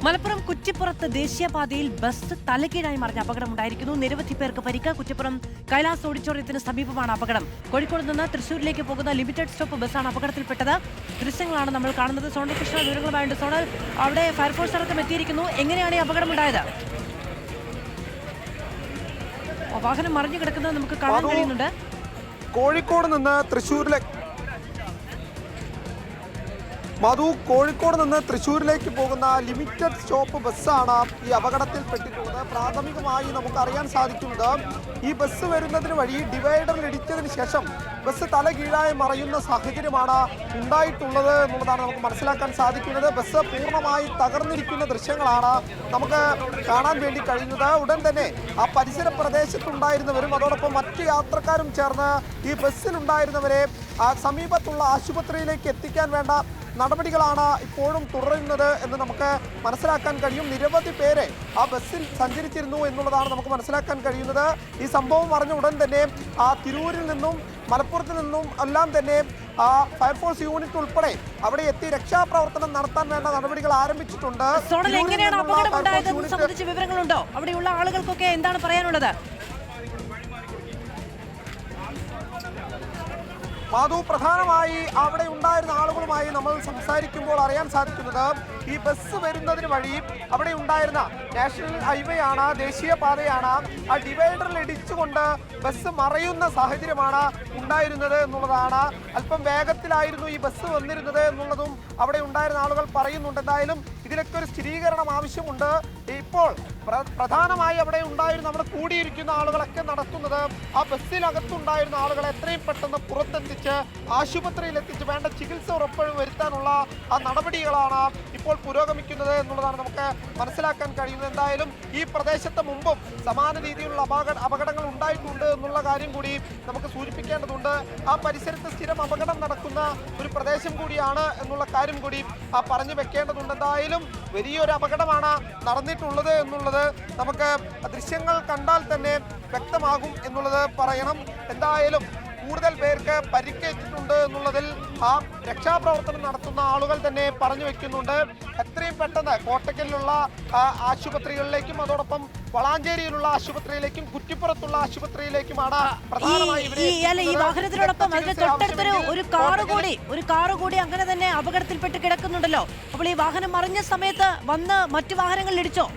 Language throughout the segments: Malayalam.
മലപ്പുറം കുറ്റിപ്പുറത്ത് ദേശീയപാതയിൽ ബസ് തലകീഴായി മറിഞ്ഞ അപകടമുണ്ടായിരിക്കുന്നു. നിരവധി പേർക്ക് പരിക്ക്. കുറ്റിപ്പുറം കൈലാസ് ഓഡിറ്റോറിയത്തിന് സമീപമാണ് അപകടം. കോഴിക്കോട് നിന്ന് തൃശൂരിലേക്ക് പോകുന്ന ലിമിറ്റഡ് സ്റ്റോപ്പ് ബസ്സാണ് അപകടത്തിൽപ്പെട്ടത്. ദൃശ്യങ്ങളാണ് നമ്മൾ കാണുന്നത്. സോണൽ കൃഷ്ണ വിവരങ്ങളുമായുണ്ട്. സോണൽ, അവിടെ ഫയർഫോഴ്സ് അടക്കം എത്തിയിരിക്കുന്നു. എങ്ങനെയാണ് ഈ അപകടമുണ്ടായത്? വാഹനം മറിഞ്ഞു കിടക്കുന്നത് നമുക്ക് കാണാൻ കഴിയുന്നുണ്ട്. കോഴിക്കോട് നിന്ന് തൃശ്ശൂരിലേക്ക് കോഴിക്കോട് നിന്ന് തൃശ്ശൂരിലേക്ക് പോകുന്ന ലിമിറ്റഡ് സ്റ്റോപ്പ് ബസ്സാണ് ഈ അപകടത്തിൽപ്പെട്ടിട്ടുള്ളത്. പ്രാഥമികമായി നമുക്ക് അറിയാൻ സാധിക്കുന്നത് ഈ ബസ് വരുന്നതിന് വഴി ഡിവൈഡറിൽ ഇടിച്ചതിന് ശേഷം ബസ് തലകീഴായി മറയുന്ന സാഹചര്യമാണ് ഉണ്ടായിട്ടുള്ളത് എന്നുള്ളതാണ് നമുക്ക് മനസ്സിലാക്കാൻ സാധിക്കുന്നത്. ബസ് പൂർണ്ണമായി തകർന്നിരിക്കുന്ന ദൃശ്യങ്ങളാണ് നമുക്ക് കാണാൻ വേണ്ടി കഴിയുന്നത്. ഉടൻ തന്നെ ആ പരിസര പ്രദേശത്തുണ്ടായിരുന്നവരും അതോടൊപ്പം മറ്റു യാത്രക്കാരും ചേർന്ന് ഈ ബസ്സിലുണ്ടായിരുന്നവരെ സമീപത്തുള്ള ആശുപത്രിയിലേക്ക് എത്തിക്കാൻ വേണ്ട നടപടികളാണ് ഇപ്പോഴും തുടരുന്നത് എന്ന് നമുക്ക് മനസ്സിലാക്കാൻ കഴിയും. നിരവധി പേരെ ആ ബസ്സിൽ സഞ്ചരിച്ചിരുന്നു എന്നുള്ളതാണ് നമുക്ക് മനസ്സിലാക്കാൻ കഴിയുന്നത്. ഈ സംഭവം അറിഞ്ഞ ഉടൻ തന്നെ തിരൂരിൽ നിന്നും മലപ്പുറത്ത് നിന്നും എല്ലാം തന്നെ ഫയർഫോഴ്സ് യൂണിറ്റ് ഉൾപ്പെടെ അവിടെ എത്തി രക്ഷാപ്രവർത്തനം നടത്താൻ വേണ്ട നടപടികൾ ആരംഭിച്ചിട്ടുണ്ട്. എങ്ങനെയാണ് അപകടം ഉണ്ടായതെന്ന് സംബന്ധിച്ച വിവരങ്ങളുണ്ടോ? അവിടെയുള്ള ആളുകൾക്കൊക്കെ എന്താണ് പറയാനുള്ളത്? പ്രധാനമായി അവിടെ ഉണ്ടായിരുന്ന ആളുകളുമായി നമ്മൾ സംസാരിക്കുമ്പോൾ അറിയാൻ സാധിക്കുന്നത് ഈ ബസ് വരുന്നതിന് വഴി അവിടെ ഉണ്ടായിരുന്ന നാഷണൽ ഹൈവേ ആണ്, ദേശീയപാതയാണ്. ആ ഡിവൈഡറിൽ ഇടിച്ചുകൊണ്ട് ബസ് മറയുന്ന സാഹചര്യമാണ് ഉണ്ടായിരുന്നത് എന്നുള്ളതാണ്. അല്പം വേഗത്തിലായിരുന്നു ഈ ബസ് വന്നിരുന്നത് എന്നുള്ളതും അവിടെ ഉണ്ടായിരുന്ന ആളുകൾ പറയുന്നുണ്ട്. എന്തായാലും ഇതിലൊക്കെ ഒരു സ്ഥിരീകരണം ആവശ്യമുണ്ട്. ഇപ്പോൾ പ്രധാനമായി അവിടെ കൂടിയിരിക്കുന്ന ആളുകളൊക്കെ നടത്തുന്നത് ആ ബസ്സിനകത്തുണ്ടായിരുന്ന ആളുകളെ എത്രയും പെട്ടെന്ന് പുറത്തെത്തിച്ച് ആശുപത്രിയിൽ എത്തിച്ച് വേണ്ട ചികിത്സ ഉറപ്പുവരുത്താനുള്ള ആ നടപടികളാണ് ഇപ്പോൾ പുരോഗമിക്കുന്നത് എന്നുള്ളതാണ് നമുക്ക് മനസ്സിലാക്കാൻ കഴിയുന്നത്. എന്തായാലും ഈ പ്രദേശത്ത് മുമ്പും സമാന രീതിയിലുള്ള അപകടങ്ങൾ ഉണ്ടായിട്ടുണ്ട് എന്നുള്ള കാര്യം കൂടി നമുക്ക് സൂചിപ്പിക്കേണ്ടതുണ്ട്. ആ പരിസരത്ത് സ്ഥിരം അപകടം നടക്കുന്ന ഒരു പ്രദേശം കൂടിയാണ് എന്നുള്ള കാര്യം കൂടി പറഞ്ഞു വെക്കേണ്ടതുണ്ട്. എന്തായാലും വലിയൊരു അപകടമാണ് നടന്നിട്ടുള്ളത് എന്നുള്ളത് നമുക്ക് ദൃശ്യങ്ങൾ കണ്ടാൽ തന്നെ വ്യക്തമാകും എന്നുള്ളത് പറയണം. എന്തായാലും കൂടുതൽ പേർക്ക് പരിക്കേറ്റിട്ടുണ്ട് എന്നുള്ളതിൽ ആ രക്ഷാപ്രവർത്തനം നടത്തുന്ന ആളുകൾ തന്നെ പറഞ്ഞു വെക്കുന്നുണ്ട്. എത്രയും പെട്ടെന്ന് കോട്ടക്കലിലുള്ള ആശുപത്രികളിലേക്കും അതോടൊപ്പം വളാഞ്ചേരിയിലുള്ള ആശുപത്രിയിലേക്കും കുറ്റിപ്പുറത്തുള്ള ആശുപത്രിയിലേക്കുമാണ് ഈ വാഹനത്തിനോടൊപ്പം അതിന്റെ തൊട്ടടുത്തൊരു ഒരു കാറ് കൂടി അങ്ങനെ തന്നെ അപകടത്തിൽപ്പെട്ട് കിടക്കുന്നുണ്ടല്ലോ. അപ്പോൾ ഈ വാഹനം മറിഞ്ഞ സമയത്ത് വന്ന് മറ്റു വാഹനങ്ങളിൽ ഇടിച്ചോ?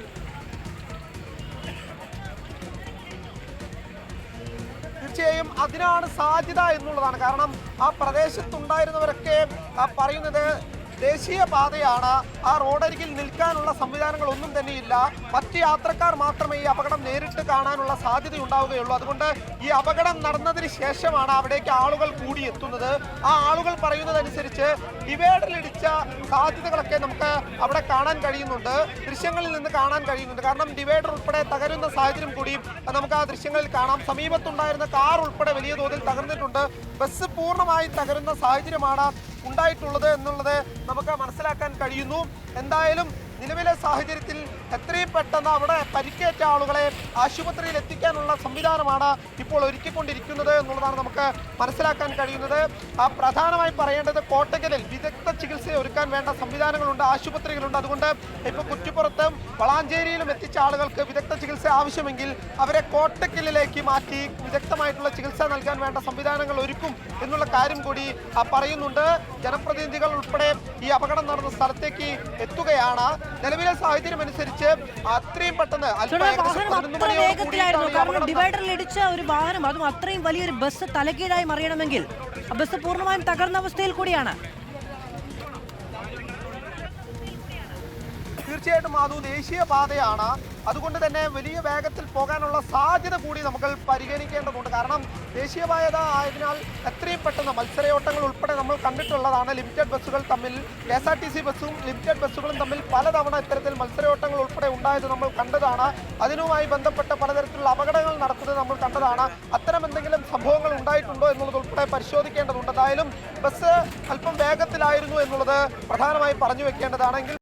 തീർച്ചയായും അതിനാണ് സാധ്യത എന്നുള്ളതാണ്. കാരണം ആ പ്രദേശത്തുണ്ടായിരുന്നവരൊക്കെ പറയുന്നത് ദേശീയപാതയാണ്, ആ റോഡരികിൽ നിൽക്കാനുള്ള സംവിധാനങ്ങളൊന്നും തന്നെയില്ല. മറ്റ് യാത്രക്കാർ മാത്രമേ ഈ അപകടം നേരിട്ട് കാണാനുള്ള സാധ്യത ഉണ്ടാവുകയുള്ളൂ. അതുകൊണ്ട് ഈ അപകടം നടന്നതിന് ശേഷമാണ് അവിടേക്ക് ആളുകൾ കൂടിയെത്തുന്നത്. ആ ആളുകൾ പറയുന്നതനുസരിച്ച് ഡിവൈഡറിലിടിച്ച സാധ്യതകളൊക്കെ നമുക്ക് അവിടെ കാണാൻ കഴിയുന്നുണ്ട്, ദൃശ്യങ്ങളിൽ നിന്ന് കാണാൻ കഴിയുന്നുണ്ട്. കാരണം ഡിവൈഡർ ഉൾപ്പെടെ തകരുന്ന സാഹചര്യം കൂടി നമുക്ക് ആ ദൃശ്യങ്ങളിൽ കാണാം. സമീപത്തുണ്ടായിരുന്ന കാർ ഉൾപ്പെടെ വലിയ തോതിൽ തകർന്നിട്ടുണ്ട്. ബസ് പൂർണ്ണമായി തകരുന്ന സാഹചര്യമാണ് ഉണ്ടായിട്ടുള്ളത് എന്നുള്ളത് നമുക്ക് മനസ്സിലാക്കാൻ കഴിയുന്നു. എന്തായാലും നിലവിലെ സാഹചര്യത്തിൽ എത്രയും പെട്ടെന്ന് അവിടെ പരിക്കേറ്റ ആളുകളെ ആശുപത്രിയിൽ എത്തിക്കാനുള്ള സംവിധാനമാണ് ഇപ്പോൾ ഒരുക്കിക്കൊണ്ടിരിക്കുന്നത് എന്നുള്ളതാണ് നമുക്ക് മനസ്സിലാക്കാൻ കഴിയുന്നത്. പ്രധാനമായി പറയേണ്ടത് കോട്ടക്കലിൽ വിദഗ്ധ ചികിത്സ ഒരുക്കാൻ വേണ്ട സംവിധാനങ്ങളുണ്ട്, ആശുപത്രികളുണ്ട്. അതുകൊണ്ട് ഇപ്പോൾ കുറ്റിപ്പുറത്തും വളാഞ്ചേരിയിലും എത്തിച്ച ആളുകൾക്ക് വിദഗ്ധ ചികിത്സ ആവശ്യമെങ്കിൽ അവരെ കോട്ടക്കലിലേക്ക് മാറ്റി വിദഗ്ധമായിട്ടുള്ള ചികിത്സ നൽകാൻ വേണ്ട സംവിധാനങ്ങൾ ഒരുക്കും എന്നുള്ള കാര്യം കൂടി പറയുന്നുണ്ട്. ജനപ്രതിനിധികൾ ഉൾപ്പെടെ ഈ അപകടം നടന്ന സ്ഥലത്തേക്ക് എത്തുകയാണ്. നിലവിലെ സാഹചര്യം അനുസരിച്ച് അത്രയും പെട്ടെന്ന് ഡിവൈഡറിൽ ഇടിച്ച ഒരു വാഹനം, അതും അത്രയും വലിയൊരു ബസ് തലകീഴായി മറിയണമെങ്കിൽ ബസ് പൂർണ്ണമായും തകർന്ന അവസ്ഥയിൽ കൂടിയാണ്. തീർച്ചയായിട്ടും അത് ദേശീയപാതയാണ്. അതുകൊണ്ട് തന്നെ വലിയ വേഗത്തിൽ പോകാനുള്ള സാധ്യത കൂടി നമുക്ക് പരിഗണിക്കേണ്ടതുണ്ട്. കാരണം ദേശീയപാത ആയതിനാൽ എത്രയും പെട്ടെന്ന് മത്സരയോട്ടങ്ങൾ ഉൾപ്പെടെ നമ്മൾ കണ്ടിട്ടുള്ളതാണ്. ലിമിറ്റഡ് ബസ്സുകൾ തമ്മിൽ KSRTC ബസ്സും ലിമിറ്റഡ് ബസ്സുകളും തമ്മിൽ പലതവണ ഇത്തരത്തിൽ മത്സരയോട്ടങ്ങൾ ഉൾപ്പെടെ ഉണ്ടായത് നമ്മൾ കണ്ടതാണ്. അതിനുമായി ബന്ധപ്പെട്ട പലതരത്തിലുള്ള അപകടങ്ങൾ നടക്കുന്നത് നമ്മൾ കണ്ടതാണ്. അത്തരം എന്തെങ്കിലും സംഭവങ്ങൾ ഉണ്ടായിട്ടുണ്ടോ എന്നുള്ളത് ഉൾപ്പെടെ പരിശോധിക്കേണ്ടതുണ്ട്. എന്തായാലും ബസ് അല്പം വേഗത്തിലായിരുന്നു എന്നുള്ളത് പ്രധാനമായി പറഞ്ഞു വെക്കേണ്ടതാണെങ്കിൽ